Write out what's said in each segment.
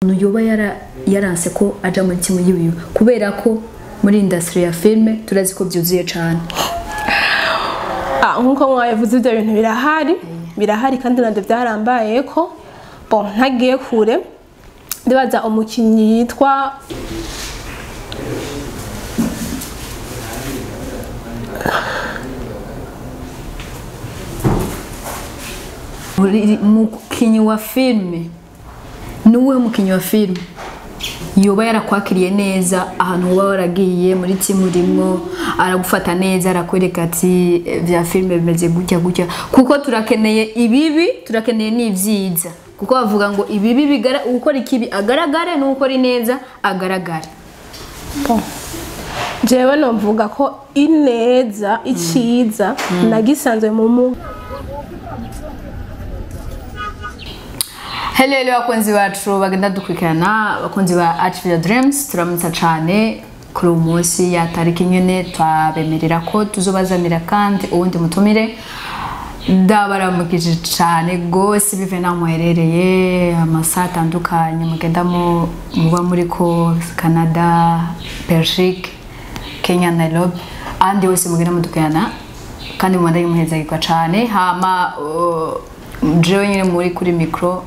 Yoba yaranse ko aja muri timu yiwe kubera ko muri industry ya filme turazi ko byuzuye cyane. Nkuko mwavuze ibyo bintu birahari kandi nande byarambaye ko bon ntagiye kure ndibaza umukinyi yitwa mukinyi wa filme nuwe mukinyi wa filme yoba yarakwakiriye neza ahantu uba waragiye muri timu rimwe aragufata neza arakwereka ati vya filme bimeze gutya kuko turakeneye ibibi turakeneye n'ivyiza kuko bavuga ngo ibibi ukora ikibi agaragare n'ukora neza agaragare. Jewe no mvuga ko ineza iciza nagisanzwe mu Hello bakunzi bacu bagenda dukurikirana bakunzi ba Artful Dreams turamutsa cyane kuri umunsi ya tariki nyene twabemerera ko tuzobazanira kandi uwundi mutumire ndabaramukije cyane gose bive na muherereye amasaha atandukanye mugenda muba muri ko Canada, Belgique, Kenya, Nairobi andi wese mugenda mudukana kandi mwandaye muhezagirwa cyane hama jewe nyine muri kuri micro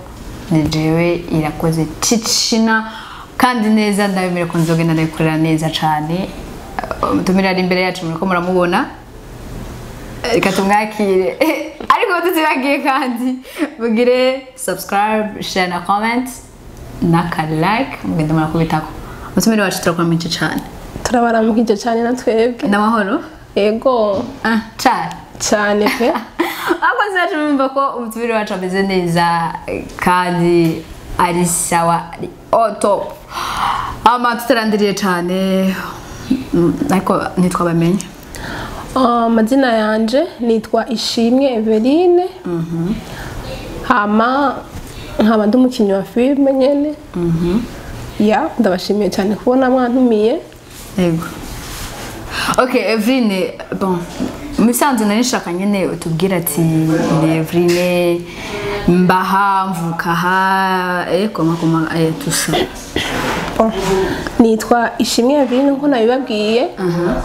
Nijewe irakoze cicina kandi neza ndabemera ko nzogenda ndayikorera neza cyane mutumira ari imbere yacu muriko muramubona reka tumwakire ariko tutibagiye kandi mugire subscribe share na comment na like mugende murakubitako mutumira wacu turakwamenye cyane turabaramukije cyane na twebwe n'amahoro yego cyane pe ako zaje mumva ko umutumire wacu ameze neza kandi ari sawa top ama tutarandiriye cyane ariko nitwabamenye amazina yanje nitwa Ishimwe Eveline hama nkaba ndumukinyi wa filme nyene ya ndabashimiye cyane kubona mwantumiye yego. Okay Eveline bon musanze narishaka nyene utubwira ati Eveline mbaha mvukaha koma tusa nitwa Ishimwe Eveline nko nabibabwiye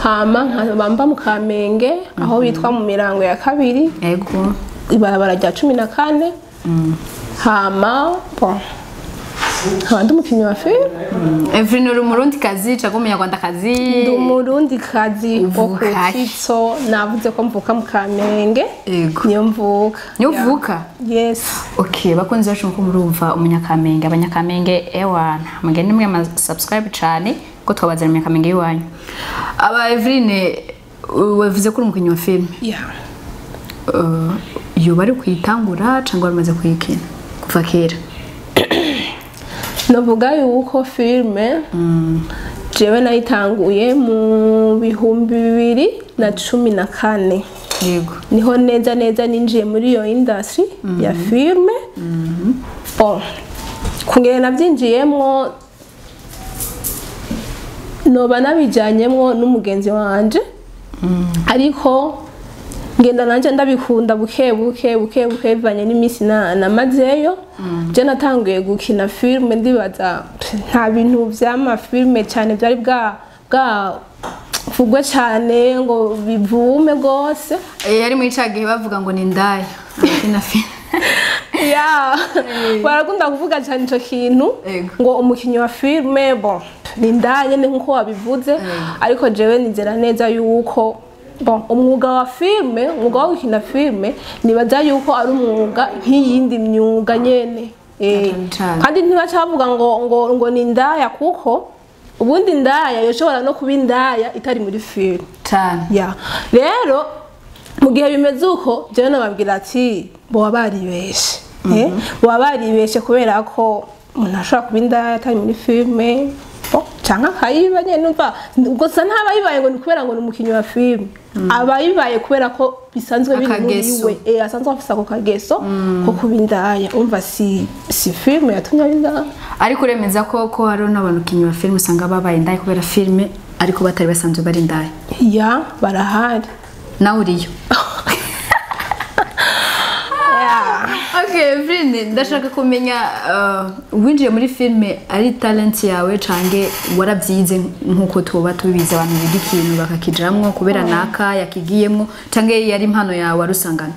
hama nkabamba mu Kamenge aho bitwa mu Mirango ya kabiri yego ibarabara rya 14 hama bon Handi umukinyi wa filme Eveline uri umurundi kazi cyangwa umunyarwanda kazi? Ndi umurundi kazi okutitso navuze ko mvuka mu Kamenge niyo mvuka. Niyo mvuka? Yes. Okay bakunzi bacu ko murumva umunyakamenge abanyakamenge ewana mugende mwe subscribe cyane ko twabazana umunyakamenge yiwanyu. Aba Eveline wavuze ko uri umukinyi wa filme? Yeah. Yo bari kwitangura cyangwa bamaze kwikina kuva kera? Novuga yuko filme jewe nayitanguye mu 2014 yego niho neza ninjiye muri iyo industry ya filme bon kungere nabyinjiyemwo noba nabijanyemwo n'umugenzi wanje ariko ngenda nanje ndabikunda buke bivanye n'imisi namazeyo je natanguye gukina filme ndibaza nta bintu vy'ama filme cyane byari bwa fugwe cyane ngo bivume gose yari muri cagihe bavuga ngo ni ndaya akina filme ya barakunda kuvuga cyane ico kintu ngo umukinyi wa filme bon ni ndaya nkuko wabivuze ariko jewe nizera neza yuko bon umwuga wa filme umwuga wo gukina filme nibaza yuko ari umwuga nk'iyindi myuga nyene kandi ntibacavuga ngo ni ndaya kuko ubundi ndaya yoshobora no kuba indaya itari muri filme cyane ya rero mu gihe bimeze uko jewe nababwira ati bo wabaribeshe wabaribeshe kubera ko umuntu ashobora kuba indaya atari muri filme cyangwa kayiba nyene numva gusa ntabayibaye ngo nikubera ngo numukinyi wa filme abayibaye kubera ko bisanzwe biri muri we asanzwe afisa ko kageso ko kubindaya umva si filme yatumye indaya ariko uremeza ko hari n'abantu kinyi wa filme usanga babaye indaya kubera filme ariko batari basanzwe bari indaya ya barahari nawe uriyo Okay, Evrine, ndashaka kumenya winjiye muri filme ari talent yawe canke warabyize nkuko tuba tubiza abantu biga ikintu bakakijamwo kubera naka yakigiyemwo canke yari impano yawe warusangana.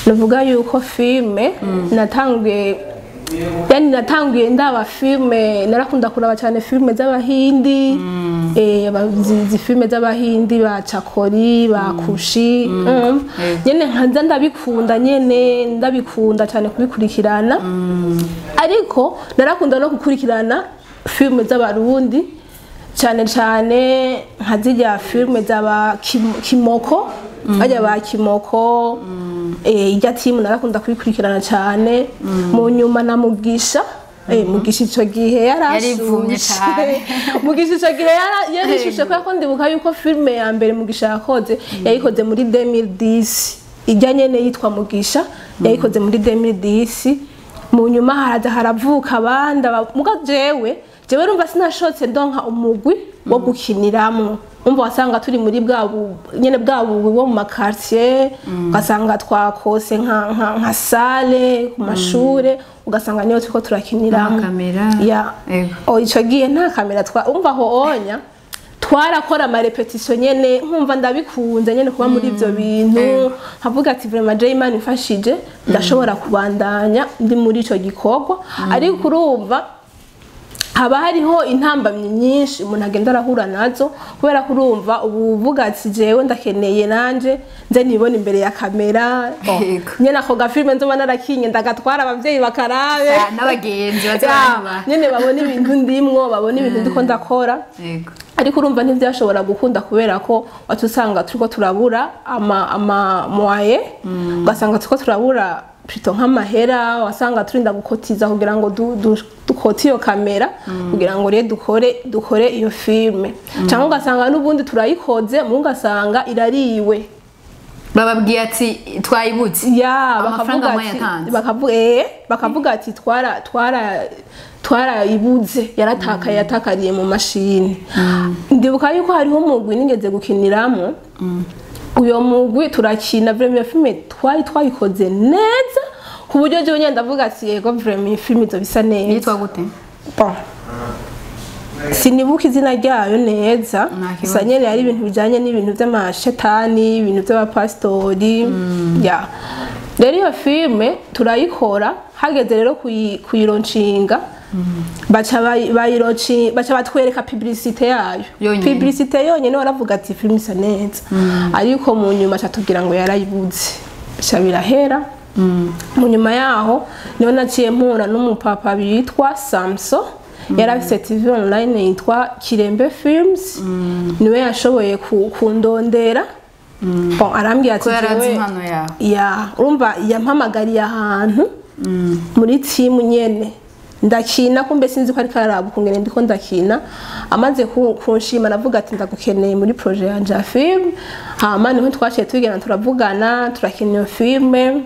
Navuga yuko filme natanguye ndaba filme, narakunda kuraba cyane filme z'abahindi, abazizi filme z'abahindi ba Chakori, ba Kushi, nyene nkanza ndabikunda cyane kubikurikirana, ariko narakunda no gukurikirana filme z'abarundi cyane cyane nkazijya filme z'aba Kimoko, bajya ba Kimoko, ijya timu narakunda kubikurikirana cyane. Mu nyuma na Mugisha, Mugisha ico gihe yarivumye cyane. Mugisha ico gihe yarishushe ko ndibuka yuko filme ya mbere Mugisha yakoze yayikoze muri 2010, ijya nyene yitwa Mugisha yayikoze muri 2010. Mu nyuma haravuka abanda muga jewe rumva sinashotse ndonka umugwi wo gukiniramo. Umva wasanga turi muri nyene bwabu bo mu makartier, ugasanga twakose nka sale ku mashure, ugasanga niyo tuko turakiniramo kamera. Ico gihe nta kamera umva ho onya twarakora ama repetition nyene nkumva ndabikunze nyene kuba muri ivyo bintu, havuga ati vraiment Jayman ifashije ndashobora kubandanya ndi muri ico gikorwa. Ariko urumva haba hariho intambamye nyinshi umuntu agenda arahura nazo, kubera kurumva ubuvuga ati jewe ndakeneye nanje nze nibona imbere ya kamera, nyene ako gafilme nzoba narakinye ndagatwara abavyeyi bakarabe n'abagenzi bazaba nyene babona ibintu ndimwo, babona ibintu ndiko ndakora. Ariko urumva ntivyashobora gukunda kubera ko watusanga turiko turabura ama moye, ugasanga turiko turabura plutôt nk'amahera, wasanga turinda gukotiza kugira ngo dukote iyo kamera kugira ngo rero dukore iyo filme, cyangwa ugasanga n'ubundi turayikoze mu ngasanga irariwe, bababwiye ati twayibutse amafaranga mwayatanze, bakavuga ati twarayibuze yatakariye mu mashini. Ndibuka yuko hariho umugwi nigeze gukiniramo, uyo mugwi turakina vraiment filme twayikoze neza ku buryo je nyenda ndavuga ati yego vraiment filme zo bisa neza. Yitwa gute? Sinibuka izina ryayo neza, gusa nyene yari ibintu bijanye n'ibintu by'amashetani, ibintu by'abapastori. Rero iyo filme turayikora, hageze rero kuyironcinga baca batwereka publicité yayo. Publicité yonyene waravuga ati film isa neza, ariko mu nyuma catubwira ngo yarayibuze, bica birahera. Mu nyuma yaho niho naciye mpura n'umupapa bitwa Samso, yarafise TV online yitwa Kirembe Films, niwe yashoboye kundondera. Arambwira ati urumva yampamagariye ahantu muri timu nyene ndakina, kumbe sinzi ko ari kararabu kungene ndiko ndakina. Amaze kunshima navuga ati ndagukeneye muri projet ya ja film. Hama niho twaciye tugena turavugana, turakina iyo filme.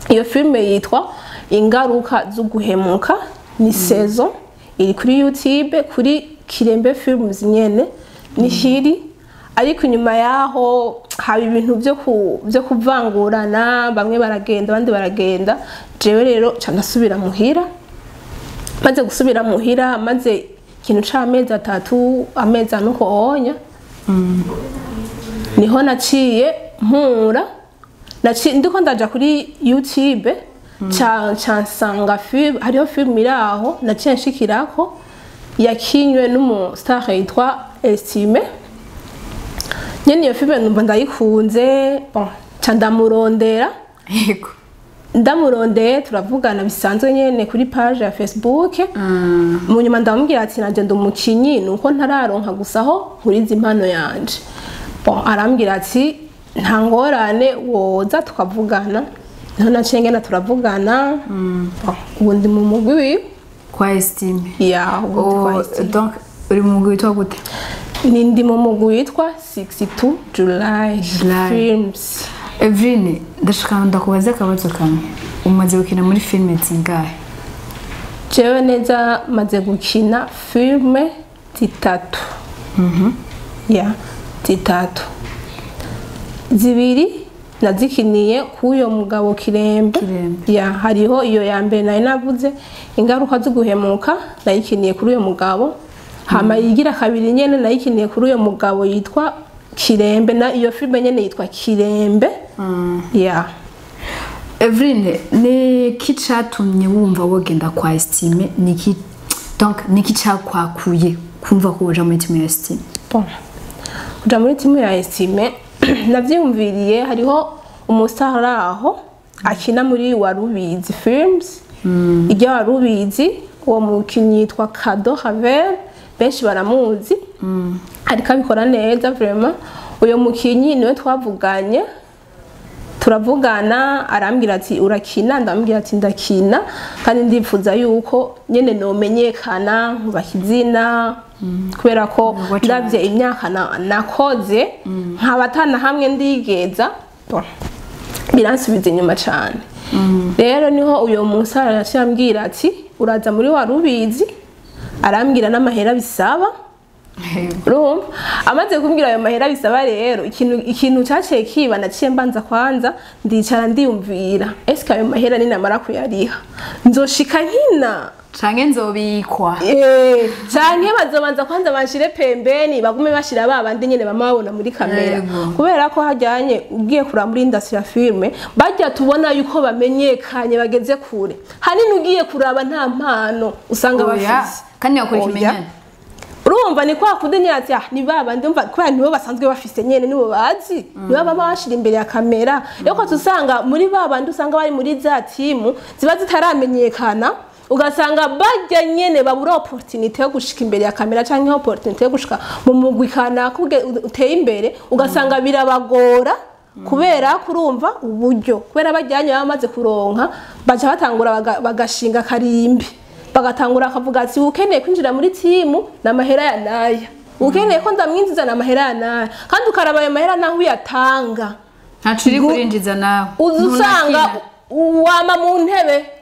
Iyo filme yitwa Ingaruka zo guhemuka, ni saison iri kuri YouTube kuri Kirembe Films nyene ni hiri. Ariko inyuma yaho haba ibintu byo kuvangurana, bamwe baragenda abandi baragenda. Jewe rero cyandasubira muhira, maze gusubira muhira maze ikintu c'amezi 3 amezi anuko onya, niho naciye mpura ndiko ndaja kuri YouTube nsanga film, hariho film iraho naciye nshikirako yakinywe n'umu star yitwa Estime. Nyene iyo film numva ndayikunze, ndamurondera. Ndamurondeye turavugana bisanzwe nyene kuri page ya Facebook. Mu nyuma ndamubwira ati nanje ndumukinyi nuko ntararonka gusaho nkuriza impano yanje. Arambwira ati nta ngorane woza tukavugana, niho nacengena turavugana. Ubu ndi mu mugwi kwa Estime. Donc uri mu mugwi witwa gute? Ndi mu mugwi witwa 62 July Films. Evrine, ndashaka ndakubaza akabazo kamwe. Umaze gukina muri filme zingahe? Jewe neza maze gukina filme 3. Zitatu. Zibiri nazikiniye k'uyo mugabo Kirembe ya hariho iyo ya mbere nari navuze ingaruka zo guhemuka nayikiniye kuri uyo mugabo hama yigira kabiri nyene nayikiniye kuri uyo mugabo yitwa Kirembe na iyo filme nyene yitwa Kirembe ya Evrine ni kicatumye wumva wogenda kwa Estime niki donc niki cakwakuye kumva ko uja muri timu ya Estime bon uja muri timu ya Estime navyumviriye hariho umustar aho akina muri Warubizi Films ijya Warubizi uwo mukinyi yitwa Kado Havel benshi baramuzi ariko abikora neza vraiment uyo mukinyi niwe twavuganye turavugana arambwira ati urakina ndambwira ati ndakina kandi ndipfuza yuko nyene nomenyekana bakizina kubera ko ndavye imyaka nakoze nkabatana hamwe ndigeza biransubiza inyuma cyane rero niho uyo musara yashambwira ati uraza muri Warubizi arambwira n'amahera bisaba urumva amaze kumbwira ayo mahera bisaba rero ikintu cyaciye kiba naciye mbanza kwanza ndicara ndiyumvira eske ayo mahera ninamara kuyariha nzoshika nkina canke nzobikwa canke bazobanza kwanza banshire pembeni bagume bashira babandi nyene bamabona muri kamera kubera ko hajyanye ugiye kura muri industry ya filme bajya tubona yuko bamenyekanye bageze kure hanini ugiye kuraba nta mpano usanga bafise kandi yakora ikimenyane urumva ni kwa kundi ati ni babandi umva kwa nibo basanzwe bafise nyene nibo bazi nibo baba bashira imbere ya kamera yuko tusanga muri babandi usanga bari muri za timu ziba zitaramenyekana ugasanga bajya nyene babura opportunity yo gushika imbere ya kamera canke opportunity yo gushika mu mugwi kana uteye imbere ugasanga birabagora kubera kurumva uburyo kubera bajyanye bamaze kuronka baca batangura bagashinga karimbi bagatangura akavuga ati ukeneye kwinjira muri timu na mahera ya naya ukeneye ko ndamwinjiza na mahera ya naya kandi ukaraba ayo mahera naho uyatanga ntaciri kurinjiza nawe uzusanga wama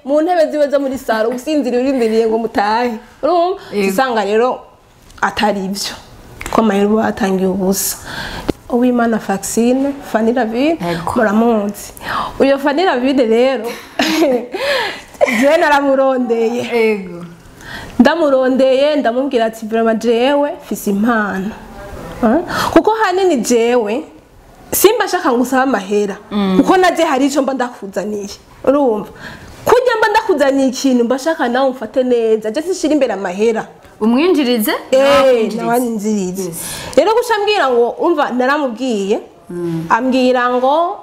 mu ntebe ziwe zo muri saro usinzira urindiriye ngo mutahe urumva usanga rero atari ivyo ko mahera batangiye ubusa Uwimana Faxine Fanny David muramuzi uyo Fanny David rero je naramurondeye ndamurondeye ndamubwira ati vraiment jewe fisi impano kuko hanini jewe simba shaka ngusaba amahera kuko naje hari ico mba ndakuzaniye urumva kujya mba ndakuzaniye ikintu mba shaka nawe umfate neza je sishira imbere amahera umwinjirize nawanjirize rero gushambwira ngo umva naramubwiye ambwira ngo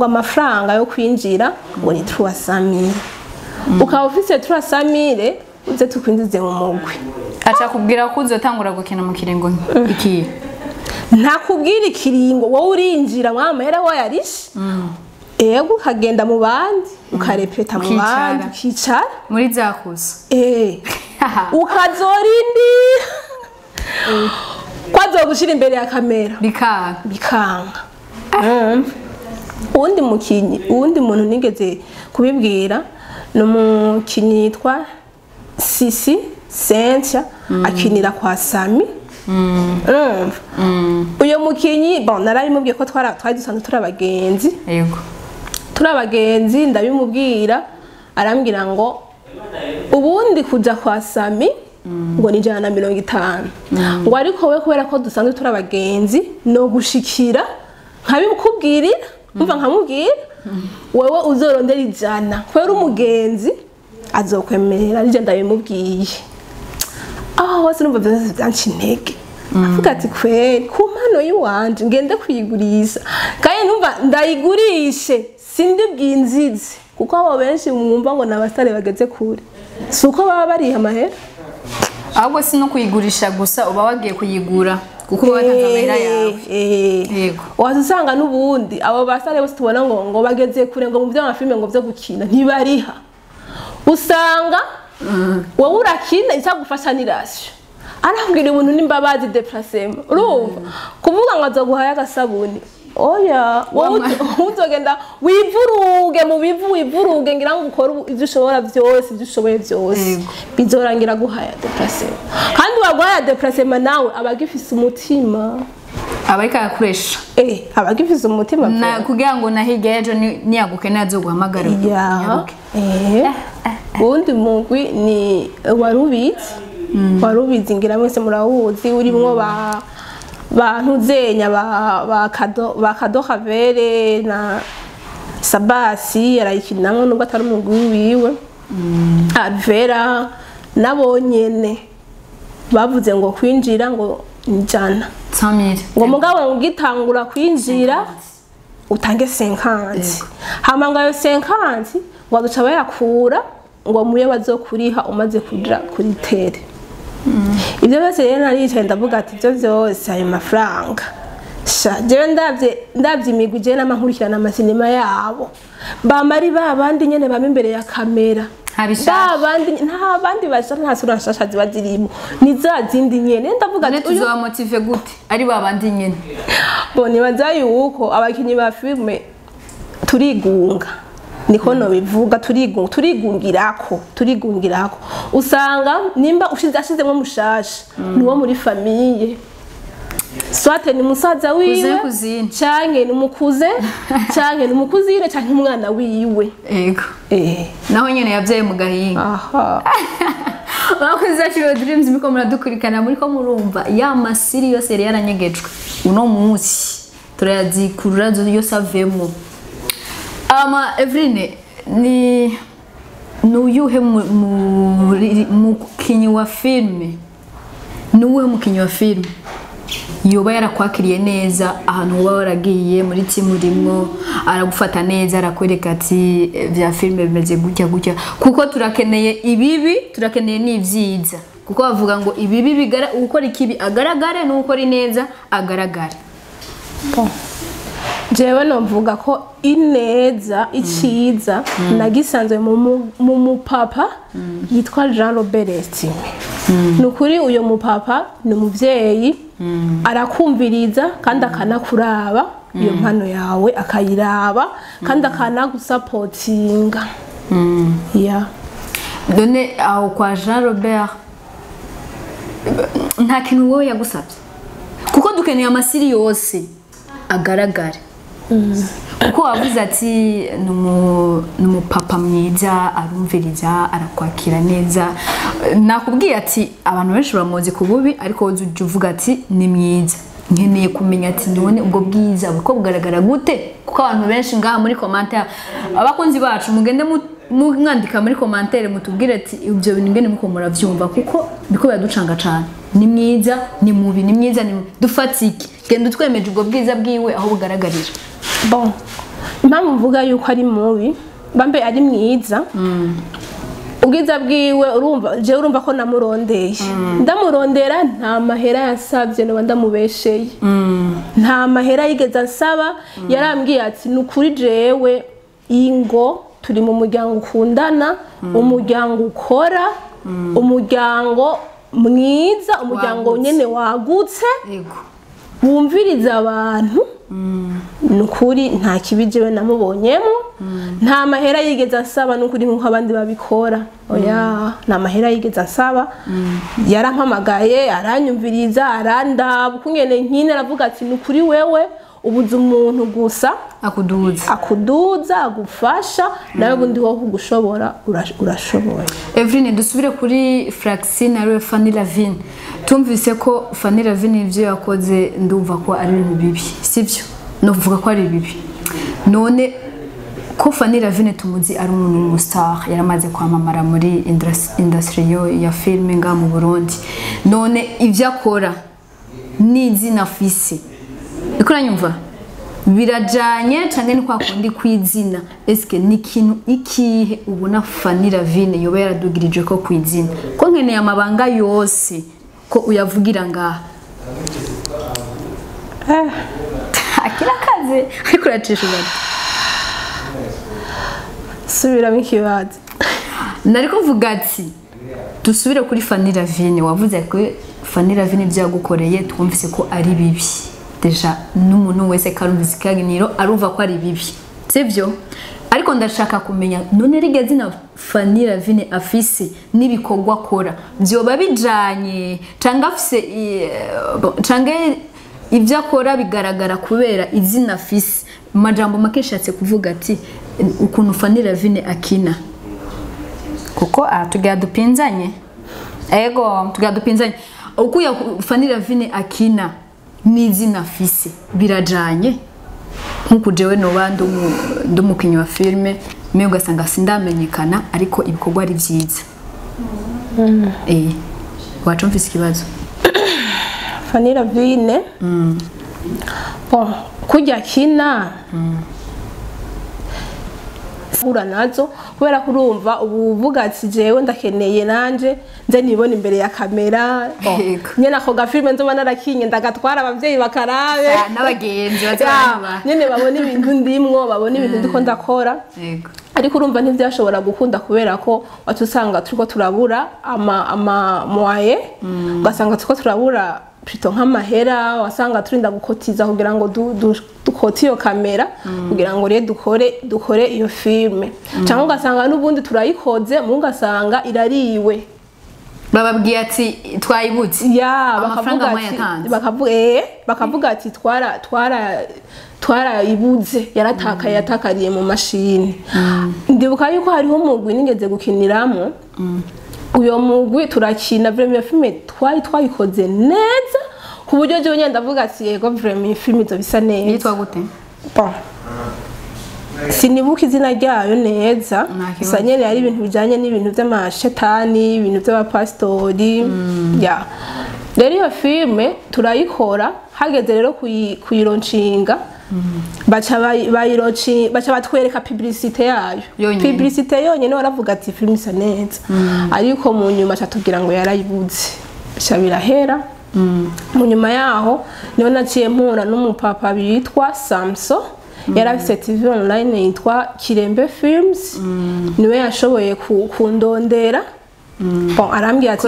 amafaranga yo kwinjira ngo ni 300,000 ukaba ufise 300,000 uze tukwinjize mu mugwi acha kubwira ko uzotangura gukina mu kiringo iki ntakubwira ikiringo wowe urinjira mwamahera wo yarishe ego ukagenda mu bandi ukarepeta mu bandi ukicara muri zakusa ukazorindi kwazo gushira imbere ya kamera bikanga uwundi muntu nigeze kubibwira n'umukinyi yitwa Sisi Sentia akinira kwa Sami uyo mukinyi bon narabimubwiye ko twari dusanzwe turabagenzi turabagenzi ndabimubwira arambwira ngo ubundi kuja kwa Sami ngo ni 150 ngo ariko we kubera ko dusanzwe turabagenzi no gushikira nkabimukubwirira umva nkamubwira wewe uzorondera 100 kwera umugenzi azokwemerera ari je ndabimubwiye hose numva byanci intege avuga ati kweri ku mpano yiwanje ngende kuyigurisha kandi numva ndayigurishe sindi bwinzize kuko abo benshi mwumva ngo nabasare bageze kure suko baba bari amahera ahubwo si no kuyigurisha gusa uba wagiye kuyigura kuko batanze amahera yawe yego wazusanga n'ubundi abo basare bose tubona ngo bageze kure ngo mu by'amafilme ngo byo gukina ntibariha usanga wowe urakina icyagufasha nirasyo arambwira umuntu nimbabazi déplacement urumva kuvuga ngo azoguhaye agasabuni oya wowe uzogenda wivuruge mu bivu wivuruge ngira ngo ukora ibyo ushobora byose ibyo ushoboye byose bizorangira guhaya déplacement kandi waguhaya déplacement nawe abagifise umutima abariko arakuresha abagifise umutima kugira ngo nahiga ejo niyagukeneye azoguhamagara uwundi mugwi ni warubizi ngira mwese murawuzi urimwo ba ntuzenya ba Kado Kavere na Sabasi yarayikinamwo nubwo atari umugwi wiwe Avera nabo nyene bavuze ngo kwinjira ngo njana 100,000 ngo mugabo ngitangura kwinjira utange 50 hama ngo ayo 50 waduca bayakura ngo muye bazokuriha umaze kuja kuri tere ibyo byose rero naricaye ndavuga ati ibyo byose ayo mafaranga jewe ndavye imigwi je n'amankurikirana amasinema yabo bamari babandi nyene bama imbere ya kamera nta bandi basha nta sura nshasha ziba zirimo ni za zindi nyene ndavuga ati uzoba motive gute ari babandi nyene bone bazaye uko abakinyi ba filme turigunga niko no bivuga turigungirako usanga nimba ashizemwe mushasha niwo muri famille swate ni musaza wiwe canke ni mukuze canke ni mukuzire canke umwana wiwe ego naho nyene yavyaye mu gahinga bakoze Achieved Dreams miko muradukurikana muri ko murumva ya masiri yose yari yaranyegejwe uno munsi turayazikurura yose avemo Evrine ni nuyuhe mukinyi wa filme nuwe mukinyi wa filme yoba yarakwakiriye neza ahantu uba waragiye muri timu rimwe aragufata neza arakwereka ati vya filme bimeze gutya kuko turakeneye ibibi turakeneye n'ivyiza kuko bavuga ngo ibibi ukora ikibi agaragare n'ukora neza agaragare jewe novuga ko ineza iciza nagisanzwe mu mupapa yitwa Jean Robert Estime nukuri uyo mupapa ni umuvyeyi arakumviriza kandi akanakuraba iyo mpano yawe akayiraba kandi akanagusapotinga done aho kwa Jean Robert nta kintu wowe yagusabye kuko dukeneye amasiri yose agaragare kuko wavuze ati numupapa mwiza arumviriza arakwakira neza nakubwiye ati abantu benshi bamuzi ku bubi ariko uje uvuga ati ni mwiza nkeneye kumenya ati none ubwo bwiza buko bugaragara gute kuko abantu benshi ngaha muri commentaire abakunzi bacu mugende mwandika muri commentaire mutubwire ati ibyo bintu ngene muko muravyumva kuko biko byaducanga cyane ni mwiza ni mubi ni mwiza ni dufatike genda utwemeje ubwo bwiza bwiwe aho bugaragarira bon impamvu mvuga yuko ari mubi bambe ari mwiza ubwiza bwiwe urumva ko namurondeye ndamurondera nta mahera yasabye no ndamubesheye nta mahera yigeze ansaba yarambwiye ati nukuri jewe ingo turi mu muryango ukundana umuryango ukora umuryango mwiza umuryango nyene wagutse wumviriza abantu nukuri nta kibijewe namubonyemo nta mahera yigeze ansaba nukuri nkuko abandi babikora oya nta mahera yigeze ansaba yarampamagaye aranyumviriza arandaba kungene nkine aravuga ati nukuri wewe ubuze umuntu gusa akuduza agufasha nawe bundi wo kugushobora urashoboye Evrine dusubire kuri Fraxine na Fanny Lavine tumvise ko Fanny Lavine ivyo yakoze ndumva ko ari ibintu bibi sivyo novuga ko ari bibi none ko Fanny Lavine tumuzi ari umuntu star yaramaze kwamamara muri industry ya filme nga mu Burundi none ivyo akora n'izina fisi ikuranyumva birajanye canke ni kwa kundi kwizina eske ni kintu ikihe ubona Fanny Lavine yoba yaradugirije ko kwizina ko nkeneye amabanga yose ko uyavugira ngaha akira kaze ariko uracisha bati subira mikibaza nariko mvuga ati dusubire kuri Fanny Lavine wavuze ko Fanny Lavine byagukoreye twumvise ko ari bibi deja n'umuntu wese karumvise kaganiro arumva ko ari bibi sivyo ariko ndashaka kumenya none rigeze na Fanny Lavine afise nibikogwa akora byoba bijanye canga afise cange ibyo akora bigaragara kubera izina afise majambo make yashatse kuvuga ati ukuntu Fanny Lavine akina kuko tugira dupinzanye tugira dupinzanye uko Fanny Lavine akina n'izina afise birajanye nkuko jewe no bandi ndumukinyi wa filme me ugasanga sindamenyekana ariko ibikorwa ari byiza wacu mfise ikibazo Fanny Lavine kujya kina ura nazo kubera kurumva ubuvuga ati jewe ndakeneye nanje nze nibona imbere ya kamera nyene ako gafilme nzoba narakinye ndagatwara abavyeyi bakarabe n'abagenzi bazaba nyene babona ibintu ndimwo babona ibintu ndiko ndakora ariko urumva ntivyashobora gukunda kubera ko watusanga turiko turabura ama moye ugasanga turiko turabura plutôt nk'amahera wasanga turinda gukotiza kugira ngo dukote iyo kamera kugira ngo rero dukore iyo filme cyangwa ugasanga n'ubundi turayikoze mu ngasanga irariwe bababwiye ati twayibutse bakavuga ati twarayibuze yatakariye mu mashini ndibuka yuko hariho umugwi nigeze gukiniramo uyo mugwi turakina vraiment filme twayikoze neza ku buryo je nyenda ndavuga ati yego vraiment filme zo bisa neza yitwa gute sinibuka izina ryayo neza gusa nyene yari ibintu bijanye n'ibintu by'amashetani ibintu by'abapastori rero iyo filme turayikora hageze rero kuyironcinga baca batwereka publicité yayo publicité yonyene waravuga ati film isa neza ariko mu nyuma catubwira ngo yarayibuze bica birahera mu nyuma yaho niho naciye mpura n'umupapa bitwa Samso yarafise TV online yitwa Kirembe Films niwe yashoboye kundondera arambwira ati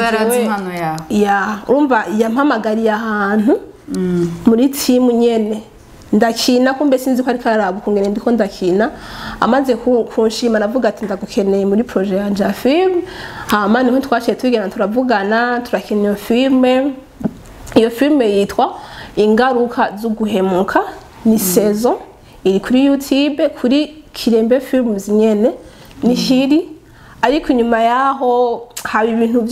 urumva yampamagariye ahantu muri timu nyene ndakina kumbe sinzi ko ari kararabu kungene ndiko ndakina amaze kunshima navuga ati ndagukeneye muri projet yanje ya film hama niho twaciye tugena turavugana turakina iyo filme yitwa Ingaruka zo guhemuka ni saison iri kuri YouTube kuri Kirembe Films nyene ni hiri ariko inyuma yaho haba ibintu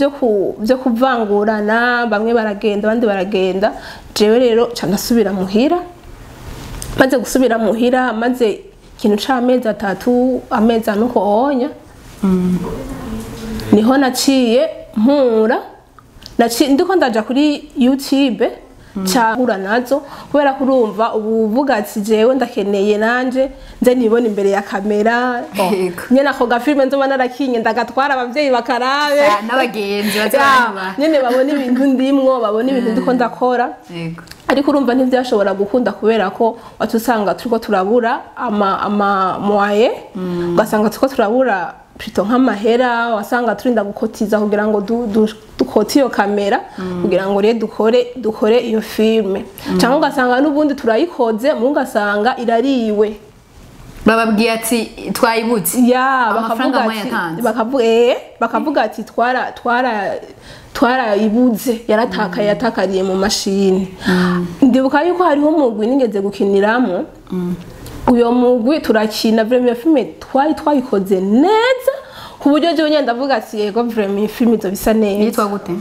byo kuvangurana bamwe baragenda abandi baragenda jewe rero cyandasubira muhira maze gusubira muhira maze ikintu c'amezi 3 amezi anuko onya niho naciye mpura ndiko ndaja kuri YouTube cyahura nazo kubera kurumva ubuvuga ati jewe ndakeneye nanje nze nibona imbere ya kamera nyene ako gafilme nzoba narakinye ndagatwara abavyeyi bakarabe n'abagenzi bazaba nyene babona ibintu ndimwo babona ibintu ndiko ndakora ariko urumva ntivyashobora gukunda kubera ko watusanga turiko turabura ama moye ugasanga turiko turabura plutôt nk'amahera wasanga turinda gukotiza kugira ngo dukote iyo kamera kugira ngo rero dukore iyo filme cyangwa ugasanga n'ubundi turayikoze mu ngasanga irariwe bababwiye ati twayibutse bakavuga ati twarayibuze yatakariye mu mashini ndibuka yuko hariho umugwi nigeze gukiniramo uyo mugwi turakina vraiment filme twayikoze neza ku buryo je nyenda ndavuga ati yego vraiment filme zo bisa neza yitwa gute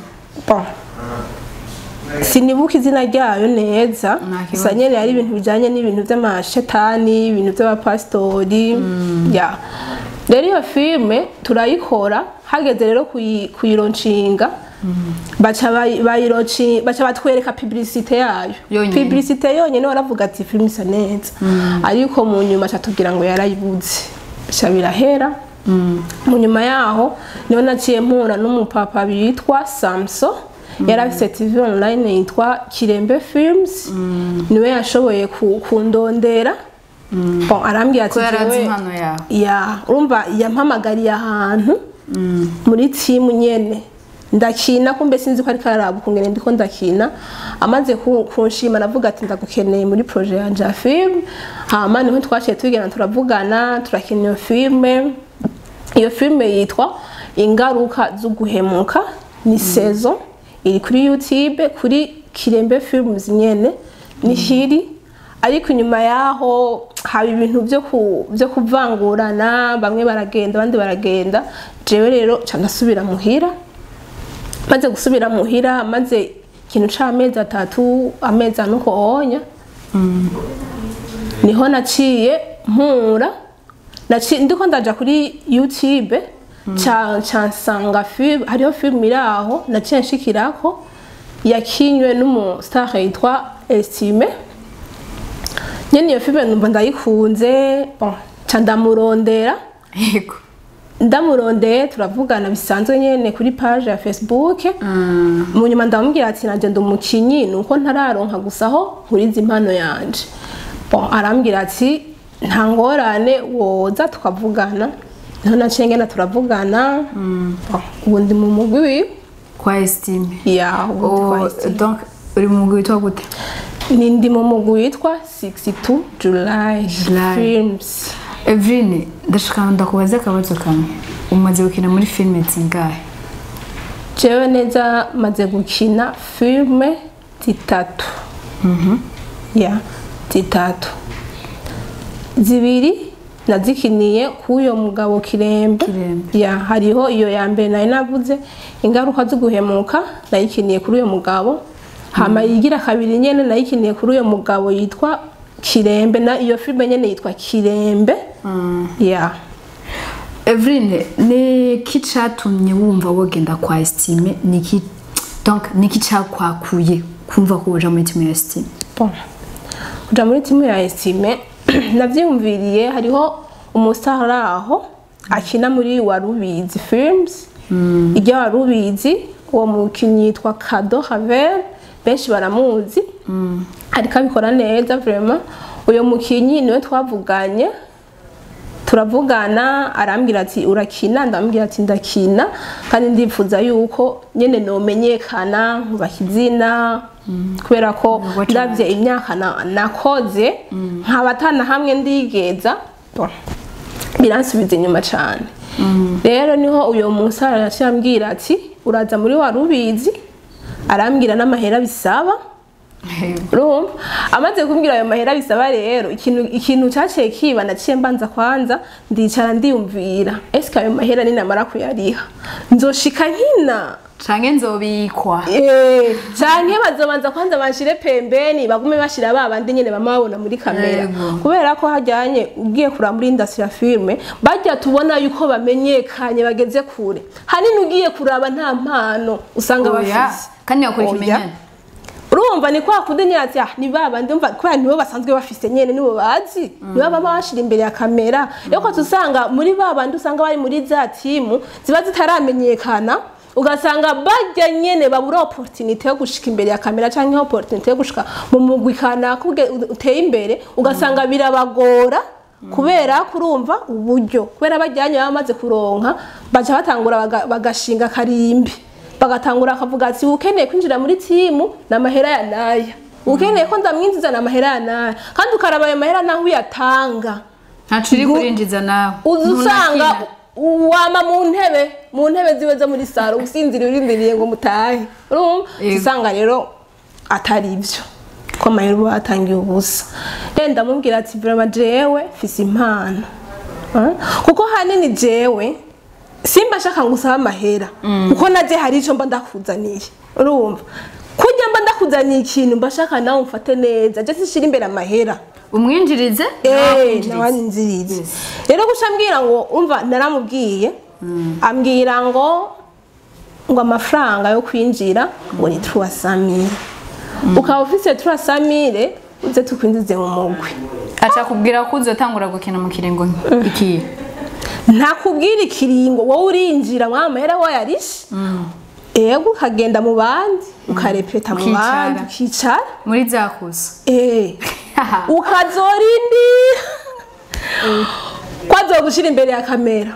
sinibuka izina ryayo neza gusa nyene yari ibintu bijanye n'ibintu by'amashetani ibintu by'abapastori rero iyo filme turayikora hageze rero kuyironcinga baca batwereka publicité yayo publicité yonyene waravuga ati film isa neza ariko mu nyuma catubwira ngo yarayibuze bica birahera mu nyuma yaho niho naciye mpura n'umupapa bitwa Samso yarafise TV online yitwa Kirembe Films niwe yashoboye kundondera arambwira ati urumva yampamagariye ahantu muri timu nyene ndakina kumbe sinzi ko ari kararabu kungene ndiko ndakina amaze kunshima navuga ati ndagukeneye muri projet yanje ya film hama niho twaciye tugena turavugana turakina iyo filme yitwa Ingaruka zo guhemuka ni saison iri kuri YouTube kuri Kirembe Films nyene ni hiri ariko inyuma yaho haba ibintu byo kuvangurana, bamwe baragenda abandi baragenda. Jewe rero ndasubira muhira, maze gusubira muhira maze ikintu c'amezi 3 amezi anuko onya niho naciye mpura ndiko ndaja kuri YouTube nsanga film, hariho film iraho naciye nshikirako yakinywe n'umu star yitwa Estime. Nyene iyo film numva ndayikunze, ndamurondera. Yego. Ndamurondeye turavugana bisanzwe nyene kuri page ya Facebook. Mu nyuma ndamubwira ati nanje ndumukinyi nuko ntararonka gusaho nkuriza impano yanje. Arambwira ati nta ngorane woza tukavugana. Niho naciye ngena turavugana. Ubundi mu mugwi kwa Estime. Yeah, kwa Estime. Donc uri mu mugwi witwa gute? Nindi mu mugwi witwa 62 July Films. Evrine, ndashaka ndakubaza akabazo kamwe. Umaze gukina muri filme zingahe? Jewe neza maze gukina filme 3. Yeah, 3. Zibiri nazikiniye kuyo mugabo Kirembe. Yeah, hariho iyo ya mbere nari navuze ingaruka zo guhemuka nayikiniye kuri uyo mugabo. Hama yigira kabiri nyene nayikiniye kuri uyo mugabo yitwa Kirembe, na iyo filme nyene yitwa Kirembe. Yeah. Evrine, ni kicatumye wumva wogenda kwa Estime? Niki donc niki cakwakuye kumva ko uja muri timu ya Estime? Uja muri timu ya Estime navyumviriye, hariho umustar aho akina muri Warubizi Films. Ijya Warubizi uwo mukinyi yitwa Kado Havel, benshi baramuzi. Ariko abikora neza vraiment. Uyo mukinyi niwe twavuganye, turavugana arambwira ati urakina, ndambwira ati ndakina kandi ndipfuza yuko nyene nomenyekana bakizina kubera ko ndavye imyaka nakoze nkabatana hamwe ndigeza biransubiza inyuma cyane. Rero niho uyo musara yashambwira ati uraza muri Warubizi, arambwira n'amahera bisaba. Rumva amaze kumbwira ayo mahera bisaba, rero ikintu cyaciye kiba naciye mbanza kwanza ndicara ndiyumvira eske ayo mahera ninamara kuyariha nzoshika nkina canke nzobikwa. Canke bazobanza kwanza banshire pembeni bagume bashira babandi nyene bamabona muri kamera. Kubera ko hajyanye ugiye kura muri industry ya filme bajya tubona yuko bamenyekanye bageze kure, hanini ugiye kuraba nta mpano usanga bafise kandi yakora ikimenyane. Urumva ni kwa kudenyera ati ni babandi umva kwa nibo basanzwe bafise nyene nibo bazi nibo baba bashira imbere ya kamera. Yoko tusanga muri babandi usanga bari muri za timu ziba zitaramenyekana, ugasanga bajya nyene babura opportunity yo gushika imbere ya kamera canke opportunity yo gushika mu mugwi kana kuge uteye imbere, ugasanga birabagora kubera kurumva uburyo, kubera bajyanye bamaze kuronka baca batangura bagashinga karimbi, bagatangura akavuga ati ukeneye kwinjira muri timu na mahera ya naya, ukeneye ko ndamwinjiza na mahera ya naya, kandi ukaraba ayo mahera naho uyatanga ntacuri kurinjiza nawe uzusanga wama mu ntebe ziwe zo muri saro usinzira urindiriye ngo mutahe. Urumva usanga rero atari ivyo ko mahera batangiye ubusa. Ndamubwira ati vraiment jewe fise impano, kuko hanini jewe simba shaka ngusaba amahera kuko naje hari ico mba ndakuzaniye. Urumva kujya mba ndakuzaniye ikintu mba shaka nawe umfate neza, je sishira imbere amahera umwinjirize nawanzirize. Rero gushambwira ngo umva naramubwiye, ambwira ngo amafaranga yo kwinjira ngo ni 300,000. Ukaba ufise 300,000 uze tukwinjize mu mugwi. Acha kubwira ko uzotangura gukina mu kiringo iki? Ntakubwira ikiringo, wowe urinjira mwamahera wayarishe. Ego ukagenda mu bandi ukarepeta mu bandi ukicara muri zakusa. Ukazorindi kwazo gushira imbere ya kamera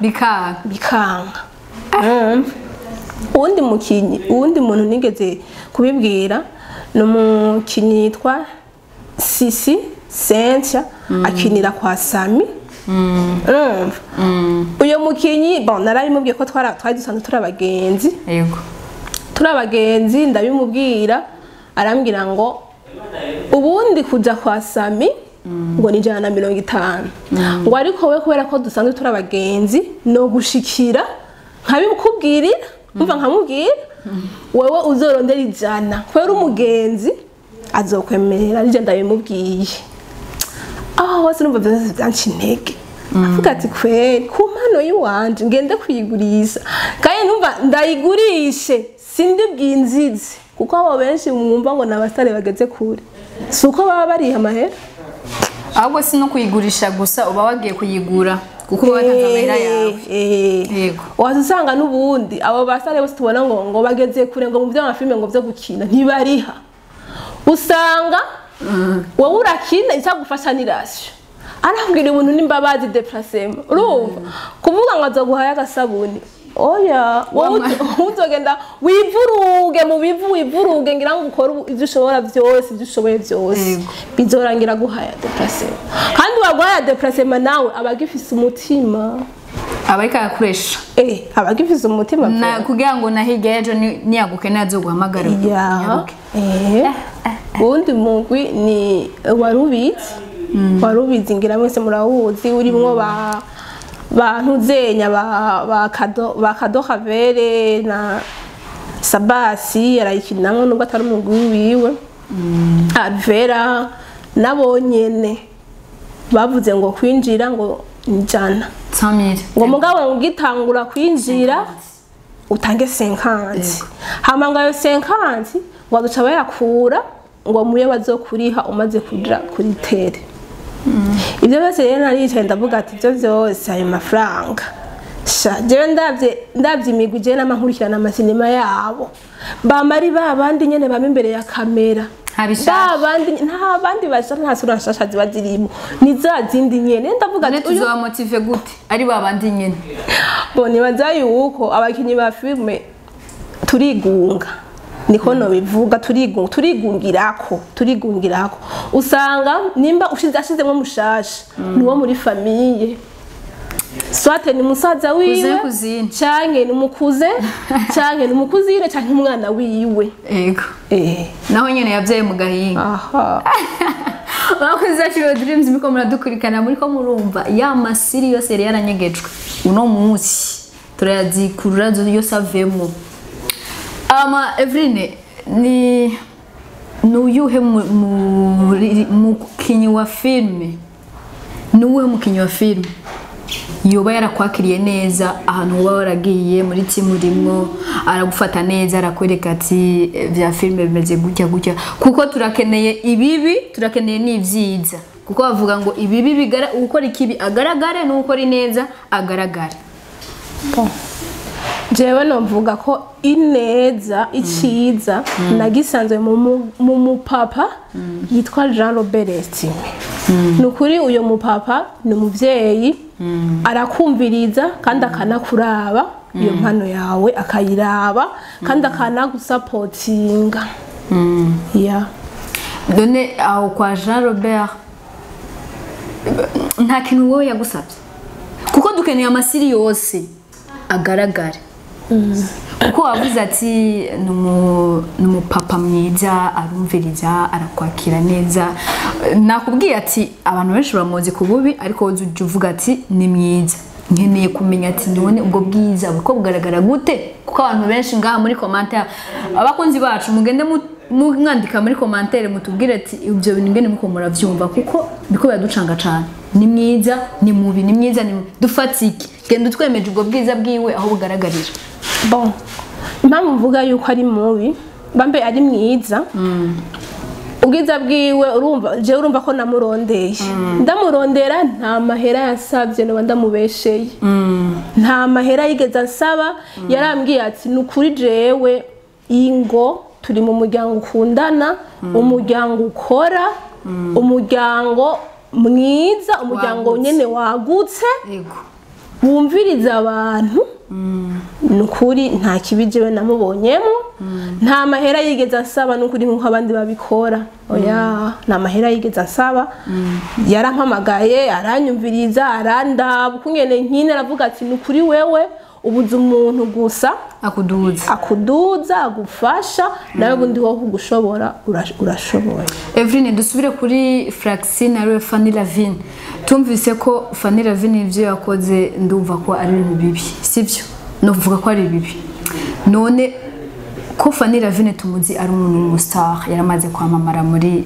bikanga. Uwundi muntu nigeze kubibwira n'umukinyi yitwa Sisi Sentia akinira kwa Sami. Uyo mukinyi narabimubwiye ko twari dusanzwe turabagenzi. Yego. Turabagenzi ndabimubwira, arambwira ngo ubundi kuja kwa Sami ngo ni 150 ngo ariko we kubera ko dusanzwe turi abagenzi no gushikira nkabikubwirira umva nkamubwira wewe uzorondera 100 kubera umugenzi azokwemerera nije ndabimubwiye hose numva byose byanci intege avuga ati kweri ku mpano yiwanje ngende kuyigurisha kandi numva ndayigurishe sindi bwinzize kuko abo benshi mwumva ngo nabasare bageze kure suko baba bari amahera ahubwo si no kuyigurisha gusa uba wagiye kuyigura kuko watanze amahera yawe yego wazusanga n'ubundi abo basare bose tubona ngo bageze kure ngo mu by'amafilme ngo byo gukina ntibariha usanga wowe urakina isagufasha nirasyo arambwira ibintu n'imbabazi déplacement urumva kuvuga ngo azoguhaye agasabuni oya wowe uzogenda wivuruge mu bivu wivuruge ngira ngo ukora ibyo ushobora byose ibyo ushoboye byose bizorangira guhaya déplacement kandi waguhaya déplacement nawe abagifise umutima abarika yakuresha abagifise umutima na kugira ngo nahiga ejo niyagukeneye azoguhamagara nyaruke ubundi mugwi ni warubizi ngira mwese murawuzi urimwo bantuzenya ba kado Havere na Sabasi arayikinamwe nubwo atari umugwi wiwe Avera nabonyene bavuze ngo kwinjira ngo njana 100,000 ngo mugabo ngitangura kwinjira utange 50 hama ngayo 50 ngo duca bayakura ngo muye bazokuriha umaze kudira kuri tere ibyo byose rero naricaye ndavuga ati ibyo byose ayo mafaranga jewe ndavye imigwi je n'amankurikirana amasinema yabo bamari babandi nyene bama imbere ya kamera nta bandi bashaka nta sura nshasha ziba zirimo ni za zindi nyene ndavuga ati tuzoba motive gute ari babandi nyene bo nibaza yuko abakinyi ba filme turigunga niko no bivuga turigungirako usanga nimba ashizemo mushasha niwo muri famille swate ni musaza wiwe canke ni mukuze canke ni mukuzire canke umwana wiwe ego naho nyene yavyaye mu gahinga aha bakoze Active Dreams miko muradukurikana muri ko murumva ya masiri yose yari yaranyegejwe uno munsi turayazikurura yose avemo Evrine ni uyuhe mukinyi wa filme nuwe mukinyi wa filme yoba yarakwakiriye neza ahantu uba waragiye muri timu rimwe aragufata neza arakwereka ati vya filme bimeze gutya kuko turakeneye ibibi turakeneye n'ivyiza kuko bavuga ngo ibibi ukora ikibi agaragare n'ukora ineza agaragare jewe no mvuga ko ineza iciza nagisanzwe mu mupapa yitwa Jean Robert Estime nukuri uyo mupapa ni umuvyeyi arakumviriza kandi akanakuraba iyo mpano yawe akayiraba kandi akanagusapotinga done aho kwa Jean Robert nta kintu wowe yagusabye kuko dukeneye amasiri yose agaragare kuko wavuze ati numupapa mwiza arumviriza arakwakira neza nakubwiye ati abantu benshi bamuzi ku bubi ariko uje uvuga ati ni mwiza nkeneye kumenya ati none ubwo bwiza buko bugaragara gute kuko abantu benshi ngaha muri commentaire abakunzi bacu mugende mwandika muri commentaire mutubwire ati ibyo bintu ngene muko muravyumva kuko biko yaducanga cyane ni mwiza ni mubi ni mwiza ni dufatike genda twemeje ubwo bwiza bwiwe aho bugaragarira bon impamvu mvuga yuko ari mubi bambe ari mwiza ubwiza bwiwe urumva ko namurondeye ndamurondera nta mahera yasabye no ndamubesheye nta mahera yigeze ansaba yarambwiye ati nukuri jewe ingo turi mu muryango ukundana umuryango ukora umuryango mwiza umuryango nyene wagutse wumviriza abantu nukuri nta kibijewe namubonyemo nta mahera yigeze ansaba nukuri nkuko abandi babikora oya nta mahera yigeze ansaba yarampamagaye aranyumviriza arandaba kungene nkine aravuga ati nukuri wewe ubuze umuntu gusa akuduza agufasha nawe bundi wo kugushobora urashoboye. Evrine dusubire kuri Fraxine ari Fanny Lavine. Tumvise ko Fanny Lavine ivyo yakoze ndumva ko ari ibintu bibi sivyo no kuvuga ko ari bibi none ko Fanny Lavine tumuzi ari umuntu w'umustar yaramaze kwamamara muri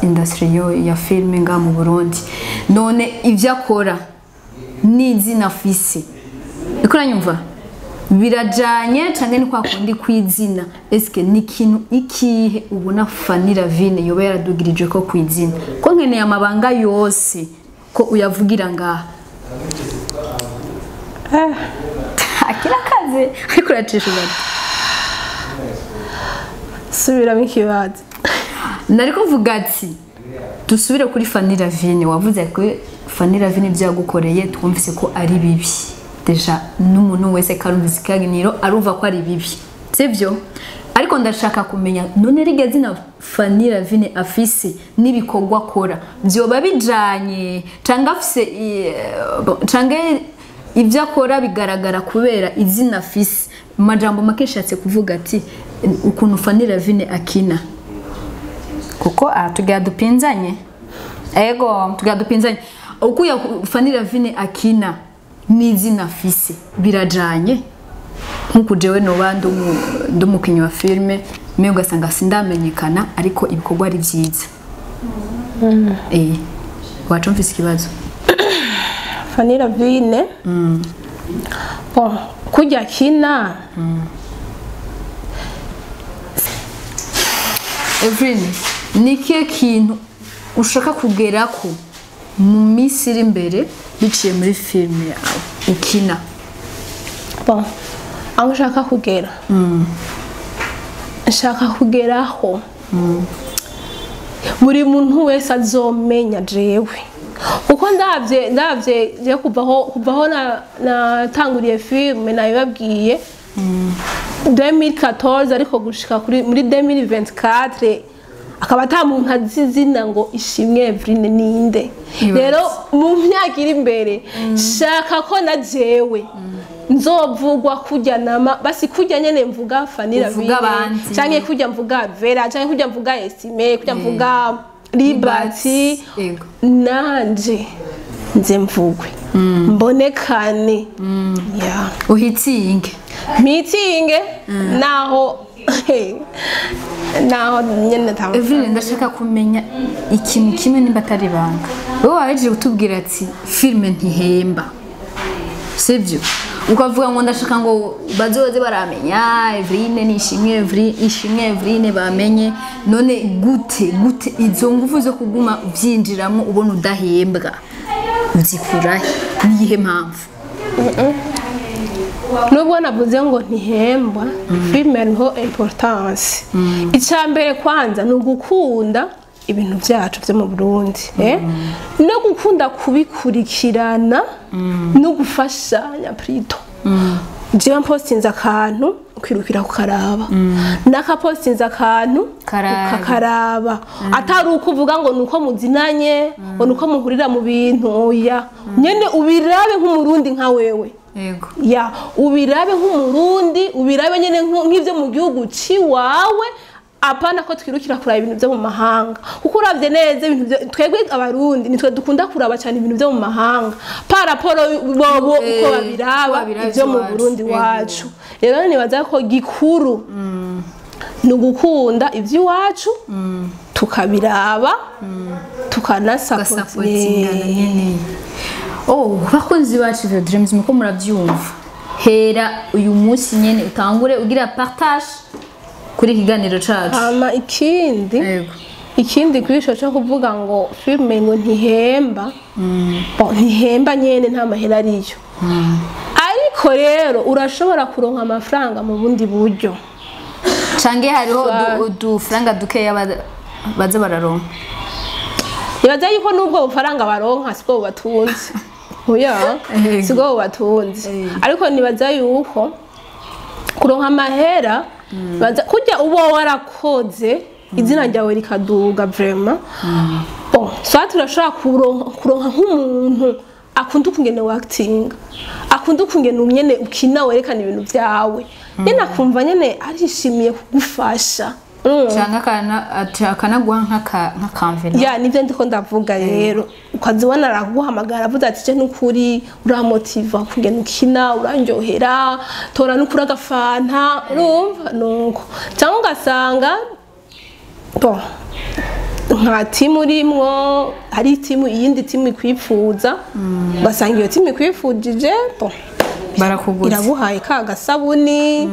industry ya film nga mu Burundi none ivyo akora n'izina afise ikora nyumva birajanye canke ni kwa kundi kwizina eske ni kintu ikihe ubona Fanny Lavine yoba yaradugirije ko kwizina ko nkeneye amabanga yose ko uyavugira ngaha akira kaze ariko uracisha bati subiramo ikibazo nari kuvuga ati dusubire kuri Fanny Lavine wavuze ko Fanny Lavine byagukoreye twumvise ko ari bibi deja n'umuntu wese karumvise kaginiro aruva ko ari bibi sivyo ariko ndashaka kumenya none rigeze na Fanny Lavine afise nibikogwa akora byoba bijanye canga afise cange ivyo akora bigaragara kubera izina afise majambo makeshatse kuvuga ati ukuntu Fanny Lavine akina kuko tugiye dupinzanye ego tugiye dupinzanye uko ya Fanny Lavine akina n'izina afise birajanye nkuko jewe no bandi ndumukinyi wa filme me ugasanga sindamenyekana ariko ibikorwa ari byiza wacumvise ikibazo Fanny Lavine bon kujya kina Evrine nikiye kintu ushaka kugerako mu minsi iri imbere biciye muri filme yawe ukina bon aho ushaka kugera nshaka kugeraho buri muntu wese azomenya jewe uko ndavye je kuvaho natanguriye filme nabibabwiye 2014 ariko gushika muri 2024 akaba ata muntu azizina ngo ishimwe Evrine ninde rero mu myaka iri imbere shaka ko na jewe nzovugwa kujya nama basi kujya nyene mvuga Fanny Lavine canke kujya mvuga Vera canke kujya mvuga Esime kujya mvuga Liberty nanje nze mvugwe mbonekane uhitsinge meeting naho nyene tawo Evrine ndashaka kumenya ikintu kimwe nimba atari banga wowe waje gutubwira ati filme ntihemba sivyo ukavuga ngo ndashaka ngo bazoze baramenya Evrine nishimwe Evrine bamenye none gute izo nguvu zo kuguma byinjiramo ubona udahembwa zikurahe niyihe mpamvu nubwo navuze ngo ntihembwa filme ariho importance icambere kwanza no gukunda ibintu byacu byo mu Burundi no gukunda kubikurikirana no gufashanya prito je postinze akantu kwirukira kukaraba naka postinze akantu kakaraba atari ukuvuga ngo nuko muzinanye ngo nuko muhurira mu bintu oya nyene ubirabe nk'umurundi nka wewe yego ya ubirabe nk'umurundi ubirabe nyene nk'ivyo mu gihugu ciwawe apana ko twirukira kuraba ibintu byo mu mahanga kuko uravye neza ibintu twebwe abarundi nitwe dukunda kuraba cyane ibintu byo mu mahanga paraporo bobo uko babiraba ibyo mu Burundi wacu rero nibaza ko gikuru nugukunda ivyo wacu tukabiraba tukanasapotingana nyene bakunzi bacu vya Dreams muko muravyumva hera uyu munsi nyene utangure ugira partage kuri kiganiro cacu ama ikindi kwisho cyo kuvuga ngo filme ngo ntihemba ntihemba nyene nta mahera ariyo ariko rero urashobora kuronka amafaranga mu bundi buryo cange hariho udufaranga dukeya baza bararonka ibaza yuko nubwo bufaranga baronka siko batunze oya siko batunze ariko nibaza yuko kuronka amahera baza kujya ubo warakoze izina ryawe rikaduga vraiment bon soit turashaka kuronka nk'umuntu akunda ukungene acting akunda ukungene nyene ukina werekana ibintu byawe nyene akumva nyene arishimiye kugufasha akanaguha nk'akamvera ya nivyo ndiko ndavuga rero ukazibona araguhamagara avuze ati je n'ukuri uramotiva kungena ukina uranjohera tora n'ukuri agafanta urumva nuko cyangwa ugasanga bon nka timu rimwo hari timu iyindi timu ikwifuza basanga iyo timu ikwifujije bon barakugura iraguhaye ka gasabuni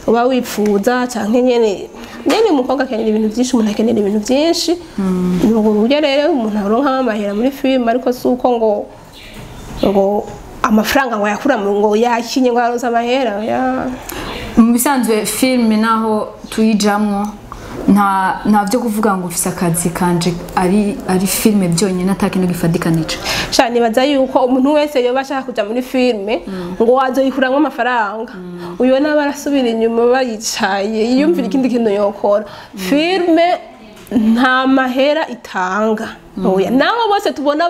uba wifuza cyangwa nyene umukobwa akenera ibintu byinshi umuntu akenera ibintu byinshi nuko buryo rero umuntu aronka amahera muri film ariko suko ngo amafaranga ngo yakura ngo yakinye ngo aronse amahera ya mu bisanzwe film naho tuyijamwo nta byo kuvuga ngo ufise akazi kanje ari filme byonyine atakintu gifadikanije cyane baza yuko umuntu wese yoba ashaka kuja muri filme ngo wazoyikuramwe amafaranga uyo nabarasubira inyuma bayicaye yiyumvira ikindi kintu yokora filme nta mahera itanga oya nabo bose tubona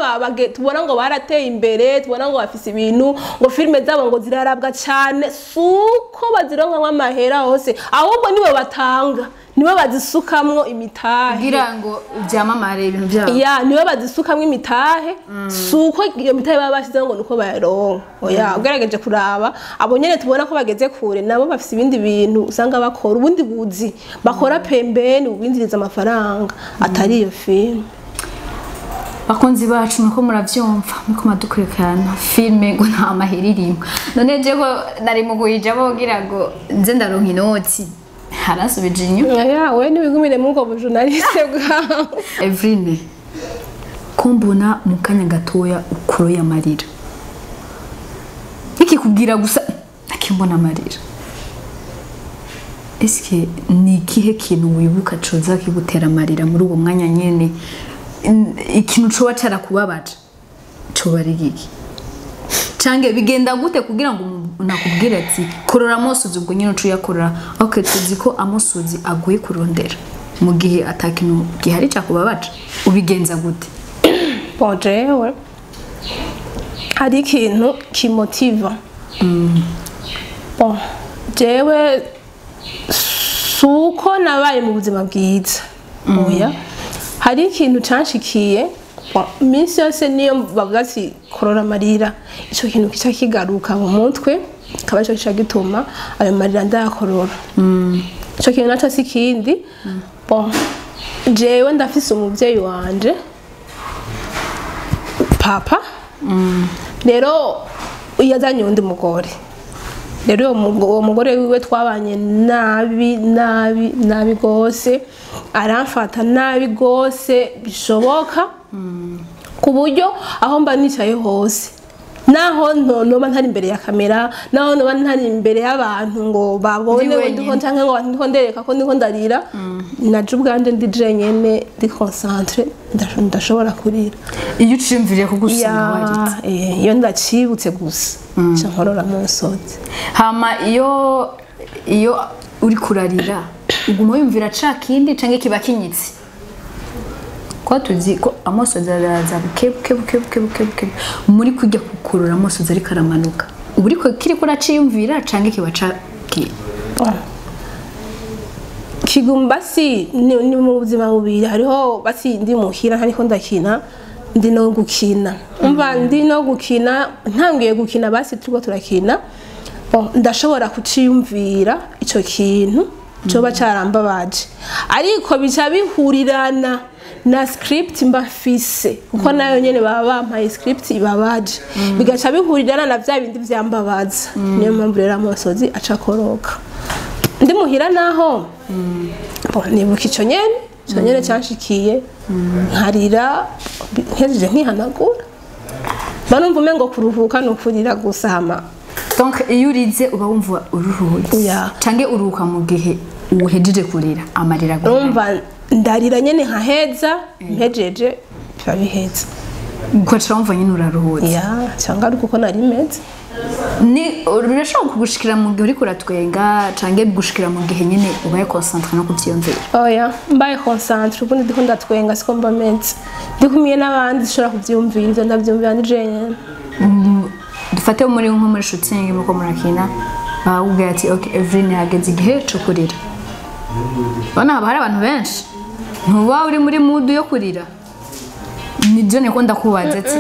ngo barateye imbere tubona ngo bafise ibintu ngo filme zabo ngo zirarabwa cyane suko bazironka amahera hose ahubwo nibo batanga nibo bazisukamwo imitahe kugira ngo byamamare ibintu byabo ya nibo bazisukamwo imitahe suko iyo mitahe baba bashizeho ngo nuko bayaronka oya ugerageje kuraba abo nyene tubona ko bageze kure nabo bafise ibindi bintu usanga bakora ubundi buzi bakora pembeni ubindiriza amafaranga atari iyo film bakunzi bacu nuko muravyumva nuko madukurikirana filme ngo nta mahera irimo none je ko nari mu guhija bogira ngo nze ndaronka inoti harasubije inyuma yawe nibigumire mu bwo journaliste bwa Evrine kumbona mu kanya gatoya ukoroye amarira iki kugira gusa akimbona amarira eske ni kihe kintu wibuka coza kigutera amarira muri uwo mwanya nyene ikintu coba carakubabaje coba ari giki cange bigenda gute kugira ngo nakubwira ati korora amosozi ubwo nyine ucuyakorora okay tuzi ko amosozi aguye kurondera mu gihe atakintu gihari cakubabaje ubigenza gute bonjewe hari ikintu kimotiva bon jewe suko nabaye mu buzima bwiza oya hari ikintu canshikiye minsi yose niyo bavuga ati korora amarira ico kintu kica kigaruka mu mutwe kaba ico kica gituma ayo marira ndayakorora ico kintu naco si kindi bon jewe ndafise umuvyeyi wanje papa rero yazanye undi mugore rero uwo mugore wiwe twabanye nabi gose aramfata nabi gose bishoboka ku buryo aho mba nicaye hose naho noba ntari imbere ya kamera naho noba ntari imbere y'abantu ngo babone ndiko canke ngo ndiko ndereka ko ndiko ndarira naje ubwanje ndi jenyene ndi concentre ndashobora kurira iyo uciyumviriye kugusanga waritse iyo ndacibutse gusa nkorora mu nsozi hama iyo uri kurarira uguma wiyumvira ca kindi canke kiba kinyitse ko tuzi ko amosozi araza buke muri kujya kukurura amosozi ariko aramanuka ubu ariko kiri ko uraciyumvira canke kiba caki kigumbasi ni mu buzima bubiri hariho basi ndi muhira ntariko ndakina ndi no gukina umva ndi no gukina ntangiye gukina basi turiko turakina ndashobora kuciyumvira ico kintu coba carambabaje ariko bica bihurirana na script mbafise kuko nayo nyene baba bampaye script ibabaje bigaca bihurirana na vya bindi vyambabaza niyo mpamvu rero amosozi aca koroka ndi muhira naho nibuka ico nyene canshikiye nkarira nkejeje nkihanagura banumva umengo kuruhuka no kurira gusa hama donc iyo urize uba wumva uruhutse canke uruhuka mu gihe uhejeje kurira amarira urumva ndarira nyene nkaheza mpejeje biba biheza ugaca wumva nyine uraruhutse cyangwa ari kuko nari meze birashobora kugushikira mu gihe uriko uratwenga canke bigushikira mu gihe nyine ubaye concentre no kuvyiyumvira oya mbaye concentre ubundi ndiko ndatwenga siko mba meze ndi kumwe n'abandi zishobora kuvyumvira ivyo ndavyumvira ndi jenyene dufate muri nko muri shooting muko murakina bakubwira ati okay Evelyn hageze igihe cyo kurira bana haba hari abantu benshi ntuba uri muri mood yo kurira nibyo niko ndakubaza ati